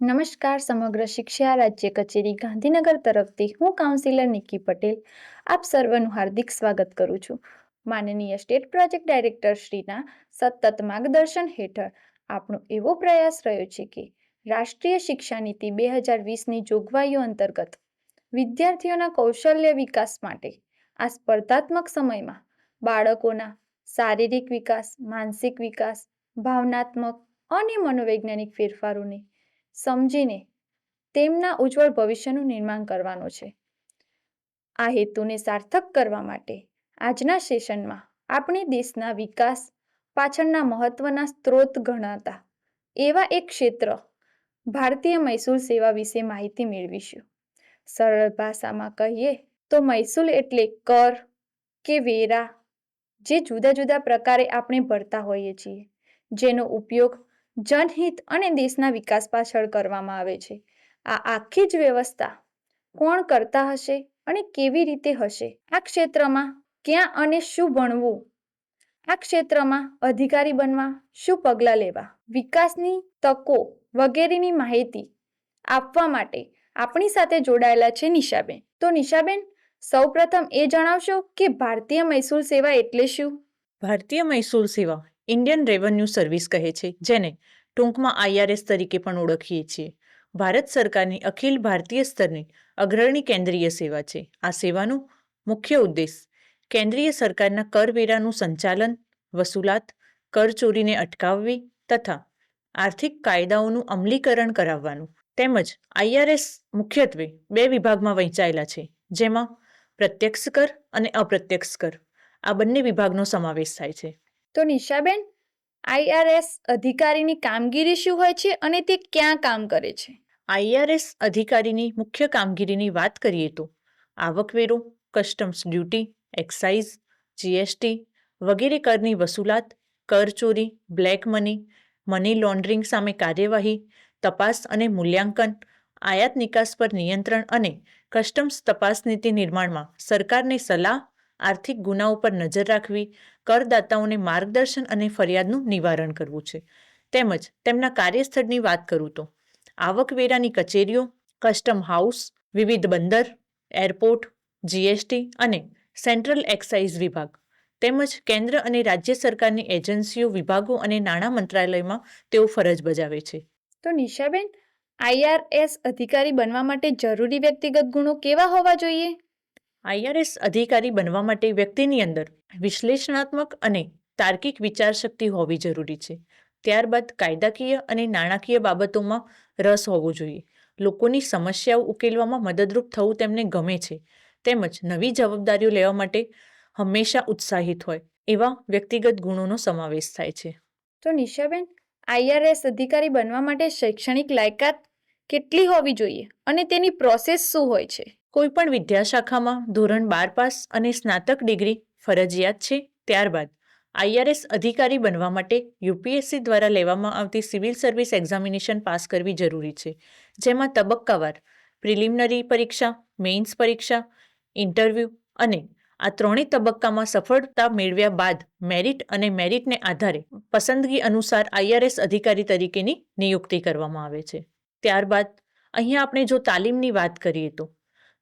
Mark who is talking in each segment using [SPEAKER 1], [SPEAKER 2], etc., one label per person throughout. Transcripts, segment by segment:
[SPEAKER 1] નમસ્કાર. સમગ્ર શિક્ષા રાજ્ય કચેરી ગાંધીનગર તરફથી હું કાઉન્સિલર નિકી પટેલ આપ સર્વનું હાર્દિક સ્વાગત કરું છું. માનનીય સ્ટેટ પ્રોજેક્ટ ડાયરેક્ટર શ્રીના સતત માર્ગદર્શન હેઠળ આપણો એવો પ્રયાસ રહ્યો છે કે રાષ્ટ્રીય શિક્ષા નીતિ 2020ની જોગવાઈઓ અંતર્ગત વિદ્યાર્થીઓના કૌશલ્ય વિકાસ માટે આ સ્પર્ધાત્મક સમયમાં બાળકોના શારીરિક વિકાસ, માનસિક વિકાસ, ભાવનાત્મક અને મનોવૈજ્ઞાનિક ફેરફારોને સમજીને તેમના ઉજ્જવળ ભવિષ્યનું નિર્માણ કરવાનો છે. આ હેતુને સાર્થક કરવા માટે આજના સેશનમાં આપણે દેશના વિકાસ પાછળના મહત્વના સ્ત્રોત ગણાતા એવા એક ક્ષેત્ર ભારતીય મહેસૂલ સેવા વિશે માહિતી મેળવીશું. સરળ ભાષામાં કહીએ તો મહેસૂલ એટલે કર કે વેરા જે જુદા જુદા પ્રકારે આપણે ભરતા હોઈએ છીએ, જેનો ઉપયોગ જનહિત અને દેશના વિકાસ પાછળ કરવામાં આવે છે. આ આખી જ વ્યવસ્થા કોણ કરતા હશે અને કેવી રીતે હશે? આ ક્ષેત્રમાં ક્યાં અને શું ભણવું? આ ક્ષેત્રમાં અધિકારી બનવા શું પગલાં લેવા? વિકાસની તકો વગેરેની માહિતી આપવા માટે આપણી સાથે જોડાયેલા છે નિશાબેન. તો નિશાબેન, સૌપ્રથમ એ જણાવશો કે ભારતીય મહેસૂલ સેવા એટલે શું?
[SPEAKER 2] ભારતીય મહેસૂલ સેવા ઇન્ડિયન રેવન્યુ સર્વિસ કહે છે, જેને ટૂંકમાં IRS તરીકે પણ ઓળખીએ છીએ. ભારત સરકારની અખિલ ભારતીય સ્તરની અગ્રણી કેન્દ્રીય સેવા છે. આ સેવાનો મુખ્ય ઉદ્દેશ કેન્દ્રીય સરકારના કરવેરાનું સંચાલન, વસૂલાત, કરચોરીને અટકાવવી તથા આર્થિક કાયદાઓનું અમલીકરણ કરાવવાનું. તેમજ IRS મુખ્યત્વે 2 વિભાગમાં વહેંચાયેલા છે, જેમાં પ્રત્યક્ષ કર અને અપ્રત્યક્ષ કર આ બંને વિભાગનો સમાવેશ થાય છે.
[SPEAKER 1] તો નિશાબેન, IRS અધિકારીની કામગીરી શું હોય છે અને તે ક્યાં કામ કરે છે?
[SPEAKER 2] IRS અધિકારીની મુખ્ય કામગીરીની વાત કરીએ તો આવકવેરો, કસ્ટમ્સ ડ્યુટી, એક્સાઇઝ, GST વગેરે કરની વસૂલાત, કરચોરી, બ્લેક મની, મની લોન્ડરિંગ સામે કાર્યવાહી, તપાસ અને મૂલ્યાંકન, આયાત નિકાસ પર નિયંત્રણ અને કસ્ટમ્સ તપાસ નીતિ નિર્માણમાં સરકારને સલાહ, આર્થિક ગુનાઓ પર નજર રાખવી, કરદાતાઓને માર્ગદર્શન અને ફરિયાદનું નિવારણ કરવું છે. તેમજ તેમના કાર્યસ્થળની વાત કરું તો આવકવેરાની કચેરીઓ, કસ્ટમ હાઉસ, વિવિધ બંદર, એરપોર્ટ, GST અને સેન્ટ્રલ એક્સાઇઝ વિભાગ તેમજ કેન્દ્ર અને રાજ્ય સરકારની એજન્સીઓ, વિભાગો અને નાણાં મંત્રાલયમાં તેઓ ફરજ બજાવે છે.
[SPEAKER 1] તો નિશાબેન, IRS અધિકારી બનવા માટે જરૂરી વ્યક્તિગત ગુણો કેવા હોવા જોઈએ?
[SPEAKER 2] IRS અધિકારી બનવા માટે વ્યક્તિની અંદર વિશ્લેષણાત્મક અને તાર્કિક વિચારશક્તિ હોવી જરૂરી છે. ત્યારબાદ કાયદાકીય અને નાણાકીય બાબતોમાં રસ હોવો જોઈએ. લોકોની સમસ્યાઓ ઉકેલવામાં મદદરૂપ થવું તેમને ગમે છે. તેમજ નવી જવાબદારીઓ લેવા માટે હંમેશા ઉત્સાહિત હોય એવા વ્યક્તિગત ગુણોનો સમાવેશ થાય છે.
[SPEAKER 1] તો નિશાબેન, IRS અધિકારી બનવા માટે શૈક્ષણિક લાયકાત કેટલી હોવી જોઈએ અને તેની પ્રોસેસ શું હોય છે?
[SPEAKER 2] કોઈપણ વિદ્યાશાખામાં ધોરણ 12 પાસ અને સ્નાતક ડિગ્રી ફરજિયાત છે. ત્યારબાદ IRS અધિકારી બનવા માટે UPSC દ્વારા લેવામાં આવતી સિવિલ સર્વિસ એક્ઝામિનેશન પાસ કરવી જરૂરી છે, જેમાં તબક્કાવાર પ્રિલિમિનરી પરીક્ષા, મેઇન્સ પરીક્ષા, ઇન્ટરવ્યૂ અને આ ત્રણેય તબક્કામાં સફળતા મેળવ્યા બાદ મેરિટ અને મેરિટને આધારે પસંદગી અનુસાર IRS અધિકારી તરીકેની નિયુક્તિ કરવામાં આવે છે. ત્યારબાદ અહીંયા આપણે જો તાલીમની વાત કરીએ તો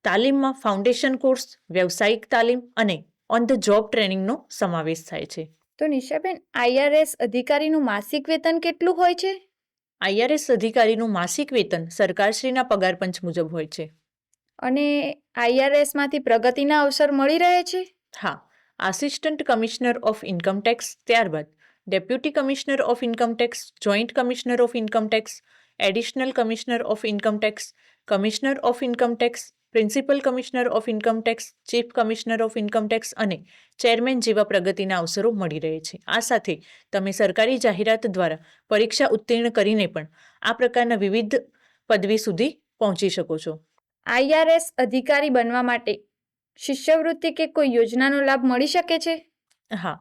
[SPEAKER 2] તાલીમમાં ફાઉન્ડેશન કોર્સ, વ્યવસાયિક તાલીમ અને ઓન ધ જોબ ટ્રેનિંગનો સમાવેશ થાય છે.
[SPEAKER 1] તો નિશાબેન, IRS અધિકારીનું માસિક વેતન કેટલું હોય છે?
[SPEAKER 2] IRS અધિકારીનું માસિક વેતન સરકારશ્રીના પગાર પંચ મુજબ હોય છે.
[SPEAKER 1] અને IRS માંથી પ્રગતિના અવસર મળી રહે છે?
[SPEAKER 2] હા, આસિસ્ટન્ટ કમિશનર ઓફ ઇન્કમટેક્સ, ત્યારબાદ deputy commissioner of income tax, joint commissioner of income tax, additional commissioner of income tax, commissioner of income tax, principal commissioner of income tax, chief commissioner of income tax અને ચેરમેન જેવા પ્રગતિના અવસરો મળી રહે છે. આ સાથે તમે સરકારી જાહેરાત દ્વારા પરીક્ષા ઉત્તીર્ણ કરીને પણ આ પ્રકારના વિવિધ પદવી સુધી પહોંચી શકો છો.
[SPEAKER 1] IRS અધિકારી બનવા માટે શિષ્યવૃત્તિ કે કોઈ યોજનાનો લાભ મળી શકે છે?
[SPEAKER 2] હા,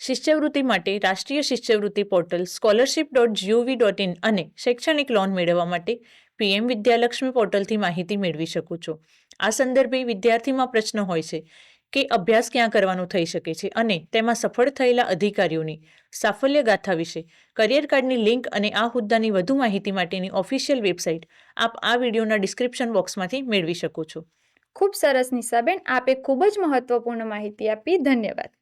[SPEAKER 2] શિષ્યવૃત્તિ માટે રાષ્ટ્રીય શિષ્યવૃત્તિ પોર્ટલ scholarship.gov.in અને શૈક્ષણિક લોન મેળવવા માટે PM વિદ્યાલક્ષ્મી પોર્ટલથી માહિતી મેળવી શકો છો. આ સંદર્ભે વિદ્યાર્થીમાં પ્રશ્ન હોય છે કે અભ્યાસ ક્યાં કરવાનો થઈ શકે છે અને તેમાં સફળ થયેલા અધિકારીઓની સાફલ્ય ગાથા વિશે કરિયર કાર્ડની લિંક અને આ હોદ્દાની વધુ માહિતી માટેની ઓફિશિયલ વેબસાઇટ આપ આ વિડીયોના ડિસ્ક્રિપ્શન બોક્સમાંથી મેળવી શકો છો.
[SPEAKER 1] ખૂબ સરસ નિશાબેન, આપે ખૂબ જ મહત્વપૂર્ણ માહિતી આપી. ધન્યવાદ.